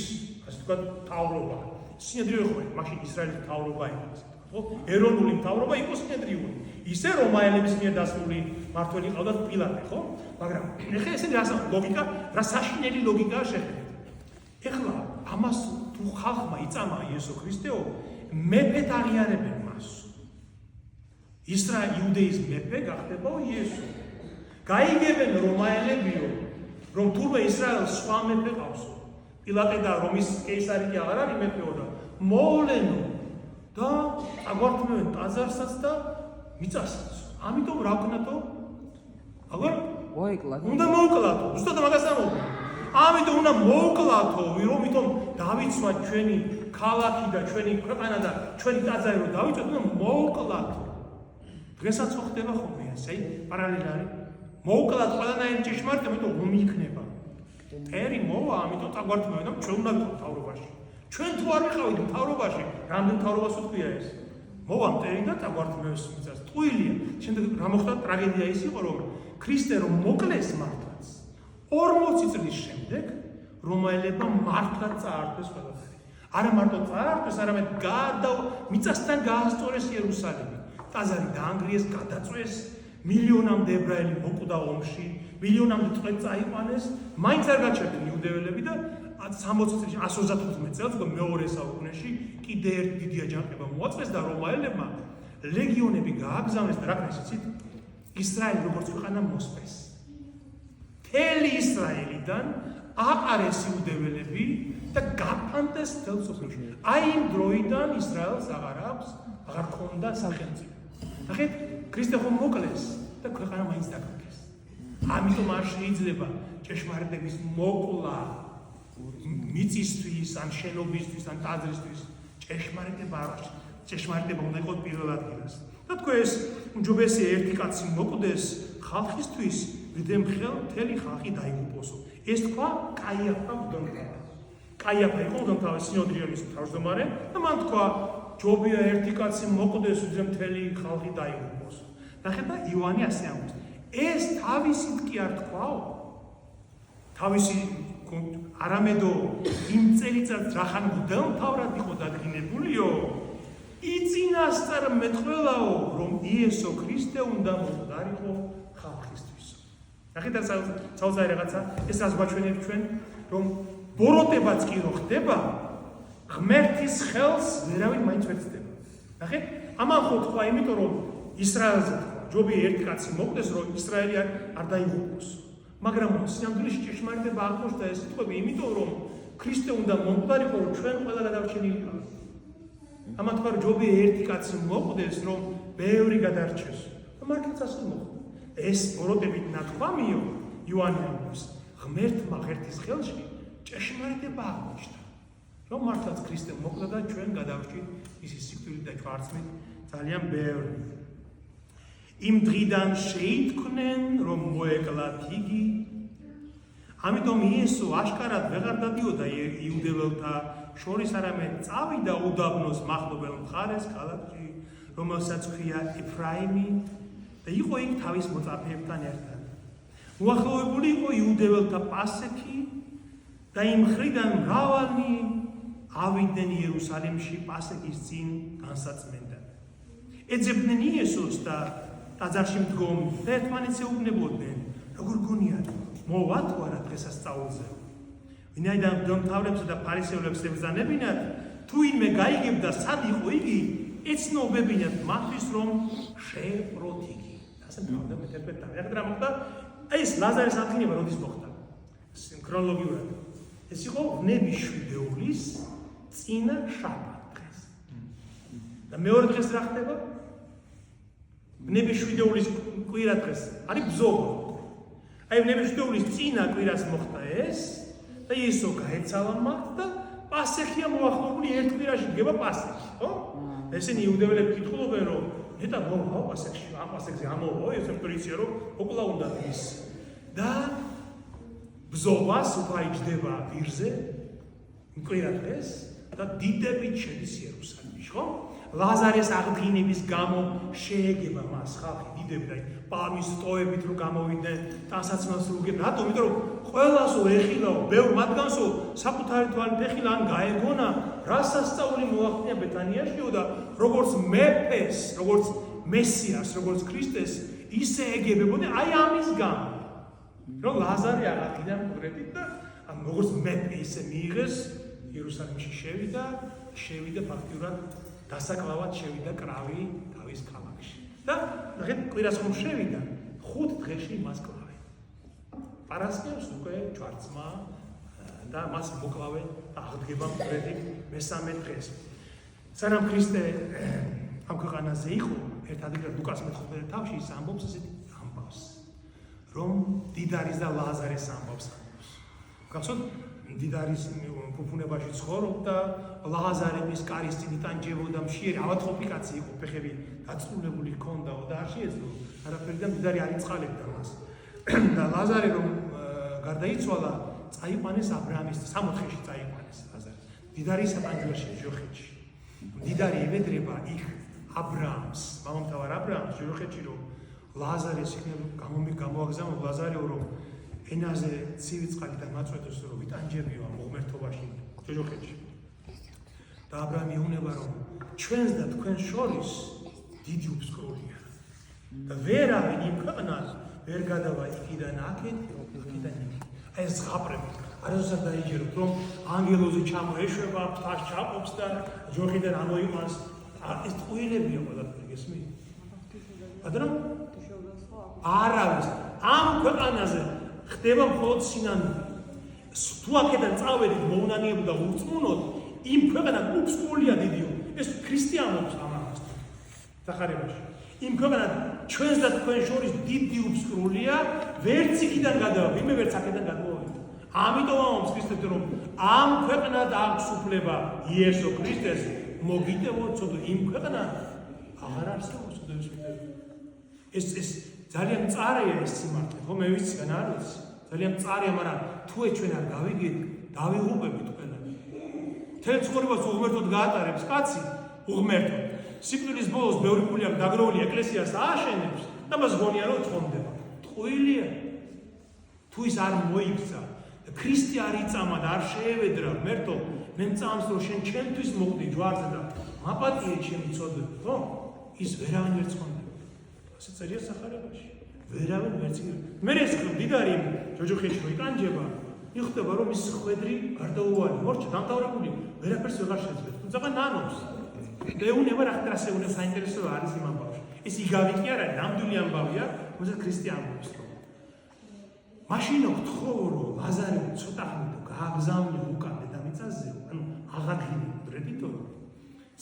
ასე ვთქვათ, მთავრობა. სინედრიო ხო, მაშინ ისრაელის მთავრობა იყო, ხო? ეროვნული მთავრობა იყო სინედრიული. ისე რომაელების მიერ დასმული მართველი ყავდათ პილატე, ხო? მაგრამ ეხლა ესენი რა ლოგიკა, რა საშინელი ლოგიკაა შეხედეთ. ეხლა ამას თუ ხალხმა იწამა იესო ქრისტეო, მეფედ აღიარებენ მას. იუდეის მეფე გახდებაო იესო. გაიგებენ რომაელებიო, რომ თურმე ისრაელს სხვა მეფე ყავსო. პილატე და რომის კეისარი კი აღარ არის მეფეო და მოვლენო და აგვართმევენ ტაძარსაც და მიწასაც. ამიტომ რა ვქნათო? აგარ მოიკლათ. უნდა მოვკლათო. ზუსტად მაგას ამბობ. ამიტომ უნდა მოვკლათო, რომითომ დავიცვა ჩვენი ქალაქი და ჩვენი ქვეყანა და ჩვენი ტაძარი რომ დავიცვათ, უნდა მოვკლათო. დღესაც ხო ხდება ხოლმე ასე, პარალელი არის. მოვკლათ ყველანაირი ჭეშმარიტება, იმიტომ რომ იქნება. ტერი მოვა, ამიტომ წაგვართმევენ და ჩვენ უნდა ვიყოთ მთავრობაში. ჩვენ თუ არ ვიყავით მთავრობაში, რამდენ მთავრობას უთხია ეს? მოვა მტერი და წაგვართმევს მიწას. ტყუილია. შემდეგ რა მოხდა? ტრაგედია ის იყო, რომ ქრისტე რომ მოკლეს მართლაც 40 წლის შემდეგ რომაელებმა მართლაც წაართვეს ყველაფერი. არა მარტო წაართვეს, არამედ მიწასთან გაასწორეს იერუსალიმი. ტაძარი დაანგრიეს, გადაწვეს, მილიონამდე ებრაელი მოკვდა ომში, მილიონამდე წვეთ წაიყვანეს, მაინც არ გაჩერდნენ იუდეველები და 125 წელს მეორე საუკუნეში კიდე ერთი დიდი აჯანყება მოაწყეს და რომაელებმა ლეგიონები გააგზავნეს და რა ქნეს იცით? ისრაელი როგორც ქვეყანა მოსპეს. მთელი ისრაელიდან აყარეს იუდეველები და გაფანტეს მთელ სოფელში. აი იმ დროიდან ისრაელს აღარ ქონდა სახელმწიფო. ნახეთ, ქრისტე ხომ მოკლეს და ქვეყანა მაინც დაკარგეს. ამიტომ არ შეიძლება ჭეშმარიტების მოკლა მიწისთვის, ან შენობისთვის, ან ტაძრისთვის. ჭეშმარიტება უნდა იყოს პირველ ადგილას. და თქვენ ეს უმჯობესია ერთი კაცი მოკვდეს ხალხისთვის, ვიდრე მთელი ხალხი დაიღუპოსო. ეს თქვა კაიაფა მღვდელმთავარი. კაიაფა იყო მღვდელმთავარი სინოდრიონის თავმჯდომარე და მან თქვა ჯობია ერთი კაცი მოკვდეს, ვიდრე მთელი ხალხი დაიღუპოსო. ნახეთ და იოანე ასე ამბობს. ეს თავისით კი არ თქვაო. თავისი არამედო იმ წელიწადს რახან მღვდელმთავრად იყო დადგინებულიო, იწინასწარ მეტყველაო, რომ იესო ქრისტე უნდა მომხდარიყო ხალხისთვის. ნახეთ და საოცარი რაღაცა, ეს რას გვაჩვენებს ჩვენ, რომ ბოროტებაც კი რო ხდება, ღმერთის ხელს ვერავინ მაინც ვერ ცდება. ნახეთ, ამან ხო თქვა, იმიტომ რომ ისრაელზე თქვა, ჯობია ერთი კაცი მოკვდეს, რომ ისრაელი არ დაიღუპოს. მაგრამ სინამდვილეში ჭეშმარიტება აღმოჩნდა ეს სიტყვები, იმიტომ რომ ქრისტე უნდა მომხდარიყო, რომ ჩვენ ყველა გადავარჩენილიყავით. ამან თქვა, რომ ჯობია ერთი კაცი მოკვდეს, რომ ბევრი გადარჩეს. და მართლაც ასე მოხდა. ეს ბოროტებით ნათქვამიო, იოანე ამბობს, ღმერთმა ღმერთის ხელში ჭეშმარიტება აღმოჩნდა. რომ მართლაც ქრისტე მოკვდა და ჩვენ გადავარჩით ისი სიკვდილით და ჭვარცმით ძალიან ბევრი. იმ დღიდან შეითქმნენ, რომ მოეკლათ იგი. ამიტომ იესო აშკარად ვეღარ დადიოდა იუდეველთა შორის, არამედ წავიდა უდაბნოს მახლობელ მხარეს ქალაქში, რომელსაც ჰქვია ეფრაიმი და იყო იქ თავის მოწაფეებთან ერთად. უახლოვებული იყო იუდეველთა პასექი და იმ მხრიდან მრავალი ავიდნენ იერუსალიმში პასექის წინ განსაცმენდად. ეძებდნენ იესოს და ტაძარში მდგომი და ერთმანეთს ეუბნებოდნენ, როგორ გონიათ, მოვა თუ არა დღესასწაულზე. ვინაიდან მღვდელმთავრებსა და ფარისევლებს ებრძანებინათ, თუ ვინმე გაიგებდა სად იყო იგი, ეცნობებინათ მათთვის, რომ შეეპყროთ იგი. ასე მთავრდა მეტერპეტარი. ახლა რა მოხდა? ეს ლაზარეს აღდგენება როდის მოხდა? ქრონოლოგიურად. ეს იყო ვნების შვიდეულის წინა შაბათ დღეს. და მეორე დღეს რა ხდება? ვნების შვიდეულის კვირა დღეს არის ბრძოლა. აი ვნების შვიდეულის წინა კვირას მოხდა ეს და იესო გაეცალა მათ და პასეხია მოახლოებული ერთ კვირაში დგება პასეხი, ხო? ესენი იუდეველები კითხულობენ, რომ ნეტა მოვა პასეხში, ამ პასეხზე ამოვა, ეს ინტუიცია რომ მოკლა უნდა ის. და ბრძოლას უკვე იჯდება ვირზე კვირა დღეს და დიდებით შედის იერუსალიმში, ხო? ლაზარეს აღდგენების გამო შეეგება მას ხალხი დიდები და პალმის სტოებით რომ გამოვიდნენ ტანსაცმელს რუგებ. რატომ? იმიტომ რომ ყველასო ეხილაო, ბევრ მათგანსო საკუთარი თვალით ეხილა ან გაეგონა, რა სასწაული მოახდინა ბეთანიაშიო და როგორც მეფეს, როგორც მესიას, როგორც ქრისტეს ისე ეგებებოდნენ აი ამის გამო. რომ ლაზარე აღადგინა მკვდრებით და როგორც მეფე ისე მიიღეს იერუსალიმში შევიდა ფაქტიურად დასაკლავად შევიდა კრავი თავის ქალაქში. და ნახეთ, კვირას ხომ შევიდა, 5 დღეში მას კლავენ. პარასკევს უკვე ჭვარცმა და მას მოკლავენ და აღდგება მკვდრებით მესამე დღეს. სანამ ქრისტე ამ ქვეყანაზე იყო, ერთ ადგილას ლუკას მე-15 თავში ის ამბობს ესეთ ამბავს, რომ დიდარის და ლაზარეს ამბავს. გახსოვთ, დიდარის ფუფუნებაში ცხოვრობდა, ლაზარების კარის წინ იტანჯებოდა მშიერი, ავადმყოფი კაცი იყო, ფეხები დაწნულებული ჰქონდაო და არ შეეძლო არაფერი და დიდარი არ იწყალებდა მას. და ლაზარე რომ გარდაიცვალა, წაიყვანეს აბრაამის 64-ში წაიყვანეს ლაზარე. დიდარი სატანჯველში ჯოხეთში. დიდარი ევედრება იქ აბრაამს, მამამთავარ აბრაამს ჯოხეთში რომ ლაზარეს იქნება გამოაგზავნო ლაზარეო რომ ენაზე ცივი წყალი და მაწვეთოს რომ ვიტანჯებიო ამ ღმერთობაში ჯოხეთში. და აბრაამი ეუბნება რომ ჩვენს და თქვენს შორის დიდი უფსკრულია. და ვერავინ იმ ქვეყნას ვერ გადავა იქიდან აქეთ, იქიდან იქ. ეს ზღაპრები არასდროს დაიჯეროთ რომ ანგელოზი ჩამოეშვება, ფას ჩაყოფს და ჯოხიდან ამოიყვანს. ეს ტყუილებია ყველაფერი, გესმით? მაგრამ არავის ამ ქვეყანაზე ხდება მხოლოდ სინამდვილე. თუ აქედან წავედით მოუნანიებოდ და ურწმუნოთ, იმ ქვეყანად უფსკრულია დიდიო. ეს ქრისტიანობს ამას. სახარებაში. იმ ქვეყანად ჩვენს და თქვენ შორის დიდი უფსკრულია, ვერც იქიდან გადავა, ვინმე ვერც აქედან გადმოვიდა. ამიტომ ამობს ქრისტე რომ ამ ქვეყნად აქვს უფლება იესო ქრისტეს მოგიტევოთ, ცოდო იმ ქვეყნად აღარ არსებობს ცოდოს მიტევი. ეს ძალიან მწარეა ეს სიმართლე, ხო მე ვიცი გან არ ვიცი. ძალიან მწარეა, მაგრამ თუ ჩვენ არ გავიგეთ, დავიღუპებით ყველა. თელ ცხოვრებას უღმერთოდ გაატარებს კაცი, უღმერთოდ. სიკვდილის ბოლოს ბევრი ფული აქვს დაგროვილი ეკლესიას ააშენებს და მას გონია რომ წონდება. ტყუილია. თუ ის არ მოიქცა, ქრისტე არ იწამა და არ შეევედრა ღმერთო, მე მწამს რომ შენ ჩემთვის მოგდი ჯვარზე და მაპატიე ჩემი წოდები, ხო? ის ვერავინ ვერ წონდება. ასე წერია სახარებაში. ვერავინ ვერ წონდება. მე ეს დიდარი ჯოჯოხეთში რო იტანჯება, იხდება რომ ის ხვედრი გარდაუვალი, მორჩა დამთავრებული, ვერაფერს ვეღარ შეძლებს. თუმცა ნანობს. ეუნება რა ხდრას ეუნება საინტერესო არის იმ ამბავში. ეს იგავი კი არა, ნამდვილი ამბავია, თუმცა ქრისტიანობის რო. მაშინ გთხოვ რომ ლაზარე ცოტა ხნით გააგზავნე უკან დედამიწაზე, ანუ აღადგინე კუდრეთითო.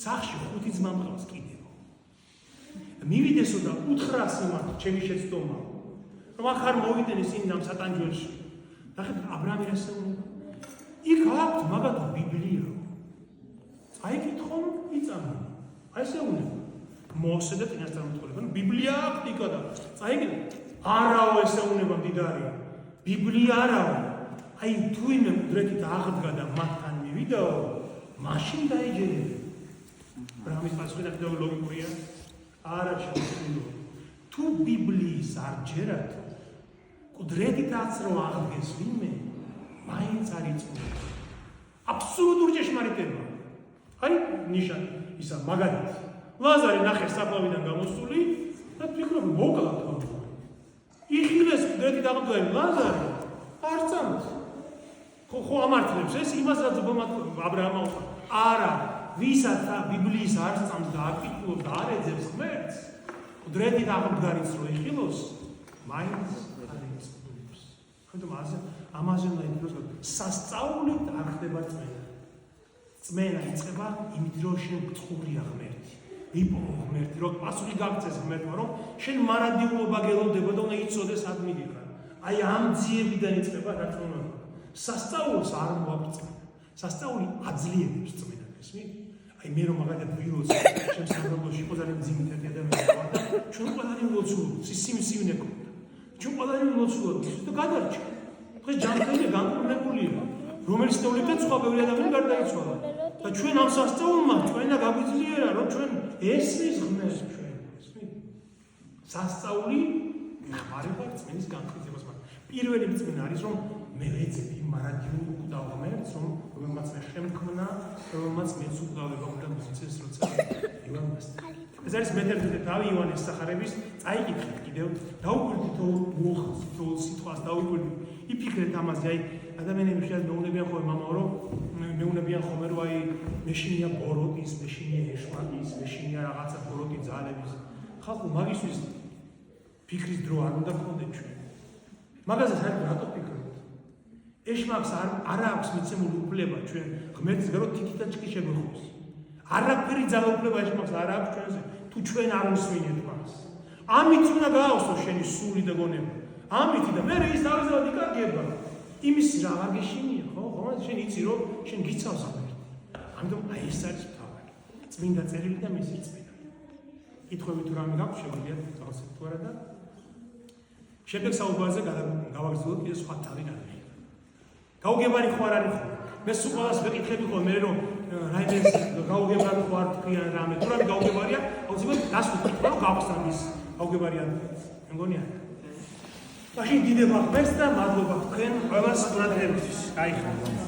სახში 5 ძმა მყავს კიდევ. მივიდესო და უთხრა სიმართლე ჩემი შეცდომა, რომ ახარ მოვიდნენ ისინი ამ სატანჯველში. ნახეთ აბრაამი რას ეუბნება. იქ აქვს მაგათო ბიბლია. აიკითხონ იწამო. აი ესე უნდა. მოსე და წინასწარ მოწყობილება. ბიბლია აქვს იქა და წაიგე. არაო ესე უნდა დიდარი. ბიბლია არაო. აი თუ იმ კუდრეთით აღდგა და მათთან მივიდაო, მაშინ დაიჯერე. აბრაამის პასუხი და ლოგიკურია. არა შეგვიძლია. თუ ბიბლიის არ ჯერათ, კუდრეთითაც რო აღდგეს ვინმე, მაინც არ იწმება. აბსოლუტური ჭეშმარიტება. აი ნიშანი ისა მაგალითი ლაზარე ნახეს საფლავიდან გამოსული და ფიქრობ მოკლა თქო იხილეს კუდრეთი დაღმდგარი ლაზარე არ წამს ხო ამართლებს ეს იმას რაც აბრაამმა უთხრა არა ვისაც ბიბლიის არ წამს და აკითხულობს და არ ეძებს ღმერთს კუდრეთი დაღმდგარიც რო იხილოს მაინც არ იწმობს ხომ ამაზე უნდა იფიქროს სასწაულით არ ხდება წმენა წმენა იწყება იმით რომ შენ გწყურია ღმერთი. ვიპოვო ღმერთი, რომ პასუხი გაგცეს ღმერთმა, რომ შენ მარადიულობა გელოდება და უნდა იცოდეს სად მიდიხარ. აი ამ ძიებიდან იწყება რაცონება. სასწაულს არ მოაქვს წმენა. სასწაული აძლიერებს წმენას, გესმით? აი მე რომ მაგალითად ვილოს ჩემ სამშობლოში იყო ძალიან ძიმით ერთი ადამიანი და ჩვენ ყველანი ვილოცულობთ, სიმსივნე გქონდა. ჩვენ ყველანი ვილოცულობთ და გადარჩა. დღეს ჯანმრთელია განკურნებულია. რომელიც თეორიებთან სხვა ბევრი ადამიანი გარდაიცვალა და ჩვენ ამ სასწაულმა ჩვენა გაგვიძლიერა რომ ჩვენ ესმის ღმერთს ჩვენ ესმით სასწაული ნახმარება წმენის განხილვას მაგრამ პირველი წმენა არის რომ მე ვეძებ იმ მარადიულ უკდავ ღმერთს რომელმაც მე შემქმნა რომელმაც მეც უკდავება უნდა მოცეს როცა ივანეს ეს არის მეტერთმეტე თავი ივანეს სახარების წაიკითხეთ კიდევ დაუკვირდით თო სიტყვას დაუკვირდით იფიქრეთ ამაზე აი ადამიანები შეიძლება მეუნებიან ხოლმე მამაო რომ მეუნებიან ხოლმე რომ აი მეშინია ბოროტის, მეშინია ეშმაკის, მეშინია რაღაცა ბოროტი ძალების. ხალხო მაგისთვის ფიქრის დრო არ უნდა გქონდეთ ჩვენ. მაგაზე საერთოდ რატო ფიქრობთ? ეშმაკს არ აქვს მიცემული უფლება ჩვენ ღმერთის გარო თითით და ჭკი შეგვეხოს. არაფერი ძალაუფლება ეშმაკს არ აქვს ჩვენზე, თუ ჩვენ არ უსმინეთ მას. ამით უნდა გააოსო შენი სული და გონება. ამით და მე ის თავისთავად იკარგება. იმის რა არ გეშინია, ხო? ხომ შენ იცი რომ შენ გიცავს ღმერთი. ამიტომ აი ეს არის თავი. წმინდა წერილი და მისი წმინდა. კითხვები თუ რამე გაქვს შეგვიძლია დავასრულოთ თუ არა და შემდეგ საუბარზე გავაგრძელოთ კიდე სხვა თავი განვიხილოთ. გაუგებარი ხო არ არის ხო? მე სულ ყველას ვეკითხები ხოლმე რომ რაიმეს გაუგებარი ხო არ თქვიან რამე. თუ რამე გაუგებარია, აუცილებლად დასვით რომ გავხსნათ ის გაუგებარია. მეგონია. მაშინ დიდება ღმერთს და მადლობა თქვენ ყველას ყურადღებისთვის. გაიხაროთ.